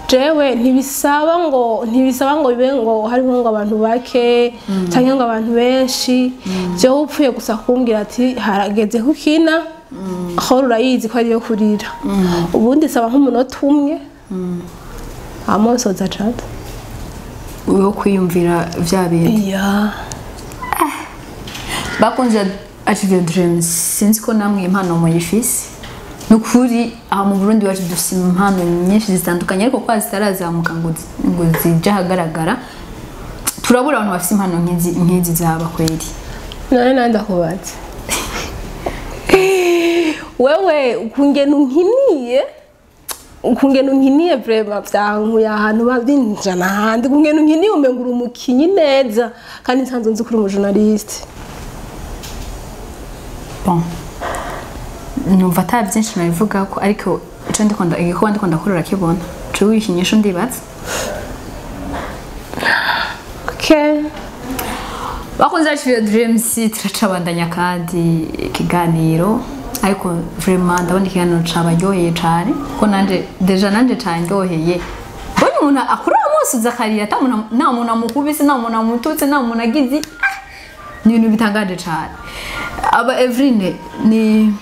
jewe ntibisaba ngo bibe ngo harimo ngo abantu bake cyangwa ngo abantu benshi jewe upfuye gusa kumbwira ati harageze kukina aho urayizi ko ariyo kurira ubundi saba nk'umunota umwe amosoza chat uyo kwiyumvira vya bintu bakunze Achieve Your Dreams sinzi ko namwe impano muyifise nukuri aha mu Burundi wacu dufise impano nyinshi zitandukanye ariko kwa zitarazamuka ngo zija hagaragara turabura abantu bafise impano nk'izi zaba kweri none nandakubaza wewe ukungena unkiniye vraiment byankuye ahantu babyinjana handi ukungena unkiniye umengura umukinyi neza kandi nsanzwe nzi kuri umujournaliste bon numva ata byinshi nabivuga ko ariko ico ndiko ndakorera kibona cyo wihinyisho ndibaza okay bakunze Achieve Your Dreams turacabandanya kandi ikiganiro ariko vraiment ndabona ikiganiro cabaryoheye cyane ko nanje deja nanje cyanyoheye mbona umuntu akura amaso zakarira nta muntu amukubise nta muntu amututse nta muntu agize ni ibintu bitangaje cyane aba Evelyn ni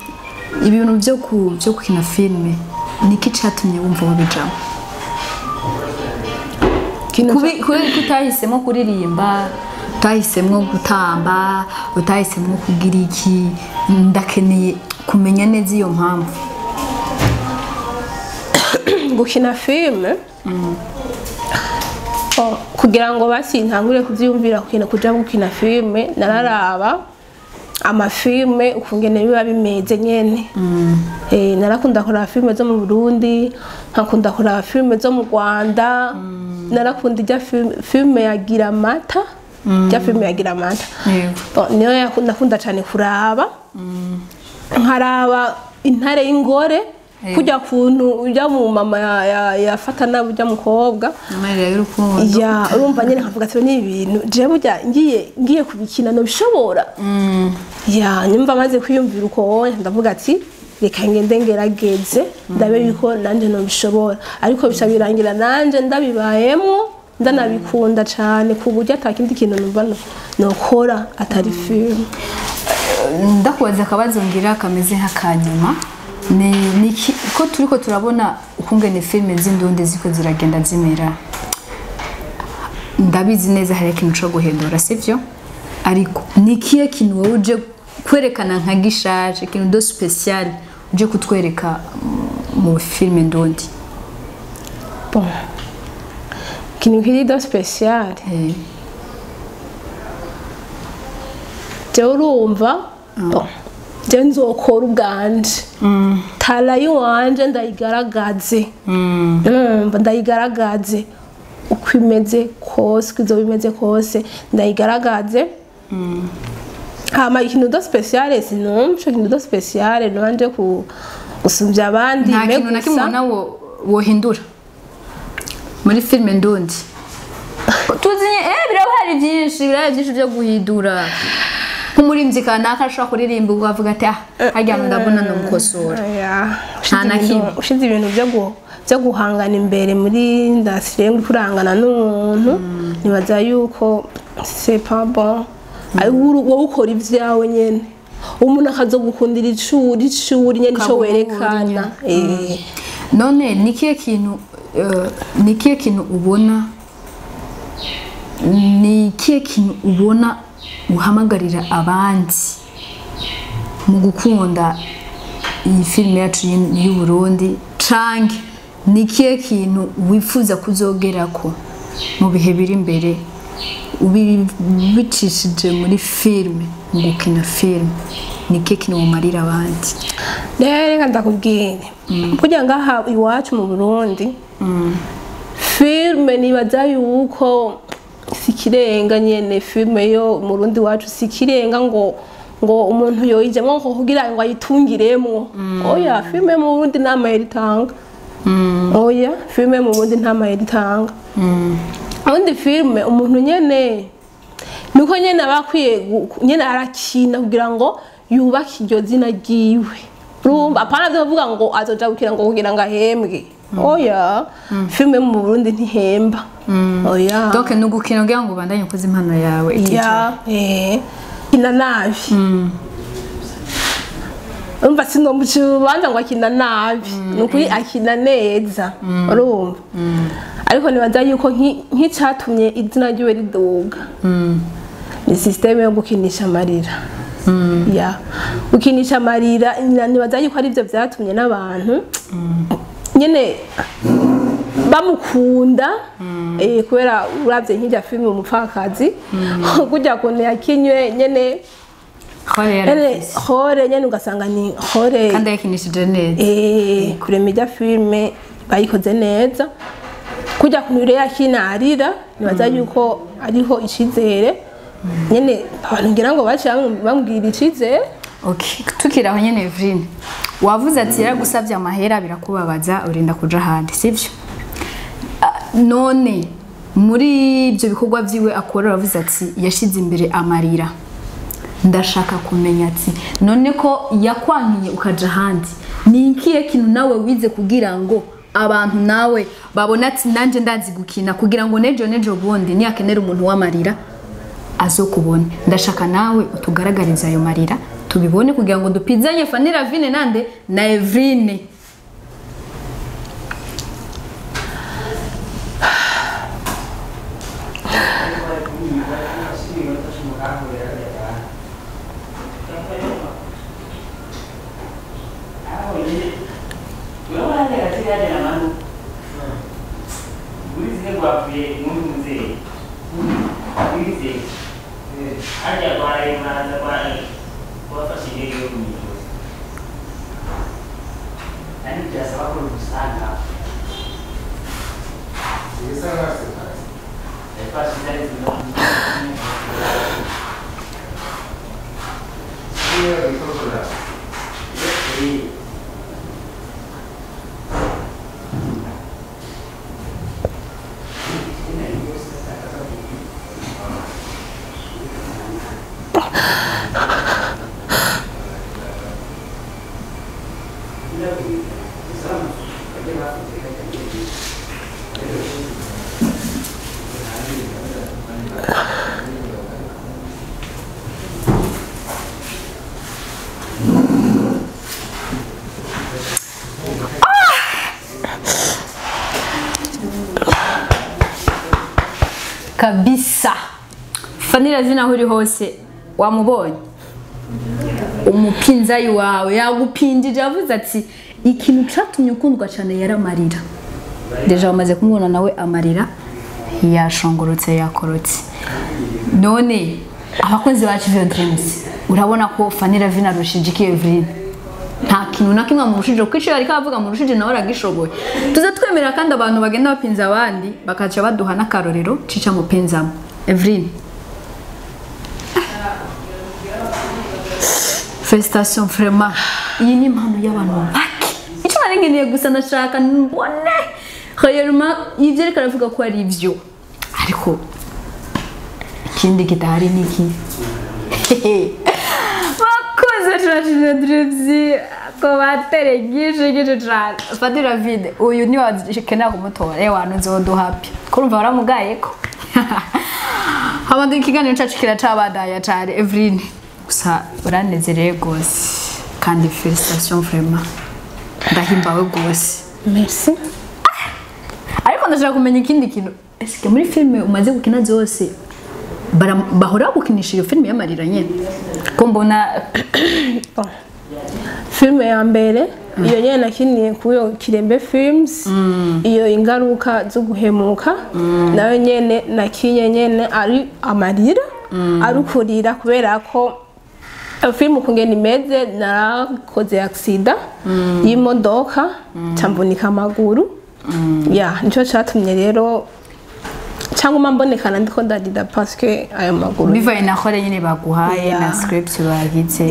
ibintu byo gukina filme niki cyatumye wumva wabijamo kutahisemo kuririmba utahisemo gutamba utahisemo kugira iki ndakeneye kumenya neza iyo mpamvu gukina filme kugira ngo basintangure kuvyumvira kuja gukina filme nararaba amafilme ukungene biba bimeze nyene narakunda kuraba filme zo mu Burundi nkakunda kuraba filme zo mu Rwanda narakunda ijya filme yagira amata niyo nakunda cyane kuraba nkaraba intare y'ingore kujya kuntu ujya mu mama yafata nabi ujya mukobwa urumva nyene nkavuga ati ni ibintu je burya ngiye kubikina no bishobora nyumva maze kwiyumvira uko ndavuga ati reka ngende ngerageze ndabe yuko nanje no bishobora ariko bishabirangira nanje ndabibayemo ndanabikunda cyane ku buryo atakindi kintu numva nokora atari film ndakubaza akabazo ngira kameze nk'akanyuma ni ko turiko turabona ukungene filme z'indundi ziko ziragenda zimera ndabizi neza hari ikintu cyo guhindura sivyo ariko nikiye kintu wowe uje kwerekana nka gishaje ikintu do special uje kutwereka mu filme ndundi bon kintu kiri do special urumva bon je nzokora ubwanje tala yiwanje ndayigaragaze ndayigaragaze uko imeze kose kizo bimeze kose ndayigaragaze hama ikintu do special sinumva ikintu do special nanje gusumvya abandi nta kintu na kimwe nawo wohindura muri filme ndundi tuzinye birahari byinshi byo guhindura nk'umurimvyi kanaka ashobora kuririmba ukavuga ati harya ndabona ndamukosora nta na kimwe ushize ibintu byo guhangana imbere muri industrie yo kurangana n'umuntu nibaza yuko c'est pas bon ari wowe ukora ivyawe nyene umuntu akazogukundira icuri nyene ico werekana none nikiye kintu ubona uhamagarira abandi mu gukunda iyi filime yacu y'u Burundi canke nikiye kintu wifuza kuzogerako mu bihe biri imbere ubicishije muri filime mu gukina filime nikiye kintu umarira abandi reka ndakubwire kugira ngaha iwacu mu Burundi filime nibaza yuko sikirenga nyene filme yo mu Burundi wacu sikirenga ngo umuntu yoyijemwo nko kugira ngo ayitungiremwo oya filme mu Burundi nama yeritanga oya filime mu bundi nta mahera itanga ubundi filime umuntu nyene nuko nyene abakwiye nyene arakina kugira ngo yubake iryo zina ryiwe urumva apana avuga ngo azoja gukira ngo kugira ngo ahembwe oya filime mu Burundi ntihemba oya donc nugukina kugira ngo ubandanye ukoze impano yawe ya ina nabi umva sinomubanza ngo akina nabi nukuri akina neza urumva ariko nibaza yuko nk'icatumye izina ryiwe riduga ni systeme yo gukinisha amarira ya gukinisha amarira nibaza yuko ari byo byatumye n'abantu nyene bamukunda kubera uravye nk'ijya filime umupfakazi kujya kuntu yakinywe nyene hore nyene ugasanga ni hore kandi yakinishije neza kurema ijya filime bayikoze neza kujya kuntu rero yakina arira nibaza yuko ariho icizere nyene abantu ngira ngo baciye bamubwira icizere okay tukiraho nyene Evrine wavuze ati yaragusavye amahera birakubabaza urinda kuja handi sivyo none muri ibyo bikorwa byiwe akora wavuze ati yashize imbere amarira ndashaka kumenya ati none ko yakwankiye ukaja handi ni ikihe kintu nawe wize kugira ngo abantu nawe babona ati nanje ndazi gukina kugira ngo nejo bundi niyakenera umuntu w'amarira azokubone ndashaka nawe utugaragariza ayo marira tubibone kugira ngo dupizanye Fanny Ravine nande na Evrine kabisa Fanny Ravine aho uri hose wamubonye umupinzayi wawe yagupindije avuze ati ikintu catumye ukundwa cyane yaramarira deja wamaze kumubona nawe amarira yashongorotse yakorotse none abakozi ba Chivio Dreams urabona ko Fanny Ravine arushije iki Evrine nta kintu na kimwe murushije kuko icyo ariko avuga murushije nawe aragishoboye tuze twemerera kandi abantu bagenda bapinza abandi bakaca baduha n'akarorero cica mupinzamo Evrine Félicitations vraiment iyi ni impano y'abantu bake icyo narengeneye gusa nashaka mbone réellement ivyo ariko aravuga ko ari ivyo ariko ikindi kitahari niki bakoze Chivio Dreams ko bateregije cyane Fanny Ravine uyu ni wakenera kumutora wantu nzoduhapi kurumva baramugaye ko habandi ikiganiro cyacu kiracabadaya cyane Evrine gusa uranezereye gose kandi félicitations vraiment ndahimbawe gose merci ariko ndashaka kumenya ikindi kintu ese muri filme umaze gukina zose bahora gukinisha iyo filme y'amarira nyene ko mbona filme ya mbere iyo nyene nakiniye kuyo Kirembe Films iyo ingaruka zo guhemuka nayo nyene nakinye nyene ari amarira arukurira kubera ko film kungena imeze narakoze accident y'imodoka camvunika amaguru ya nico catumye rero cyangwa mbonekana ndiko ndadida parce que ayo maguru bivaye na khore nyine baguhaye na script bagize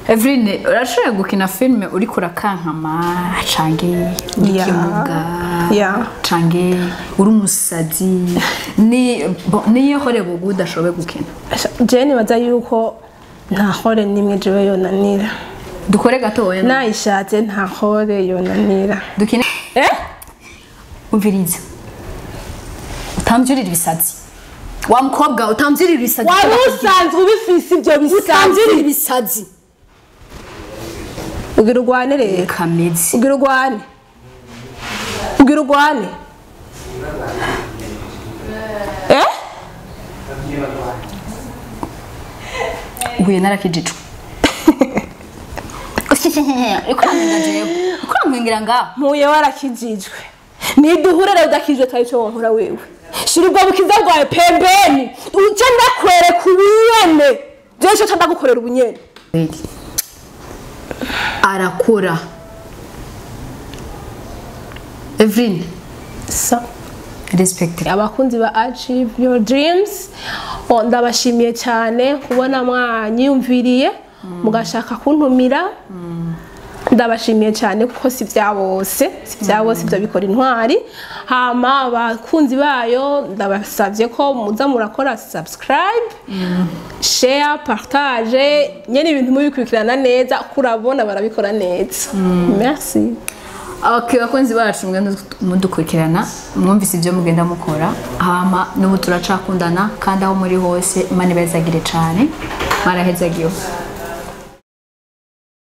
Evrine urashobora gukina filme uri kurakankama cange ikimuga cange uri umusazi niyo hore bugu udashoboye gukina je nibaza yuko nta hore nimwe jewe yonanira dukore gatoya nayishatse nta hore yonanira dukine umviriza utambyurira ibisazi wa mukobwa utambyurira ibisazi warusanzwe ubifise ibyo bisazi utambyurira ibisazi ugira urwane rero kamezi ugira urwane uhuye narakijijwe ukurambwingira ngaho mpuye warakijijwe niduhurere udakijwe twari cyo wonkora wewe shira ubwo bukiza bwawe pembeni uce ndakwereka ubunyene jewe cyo ndagukorera ubunyene arakura Evrine so respect abakunzi ba Achieve Your Dreams ndabashimiye cyane kubona mwanyumviriye mugashaka kuntumira ndabashimiye cyane kuko si bya bose byo bikora intwari hama abakunzi bayo ndabasavye ko muza murakora subscribe share partage nyene ibintu mubikurikirana neza kurabona barabikora neza merci. Okay, bakunzi bacu mudukurikirana mwumvise ibyo mugenda mukora hama n'ubu turacakundana kandi aho muri hose Imana ibazagire cyane marahezagiye.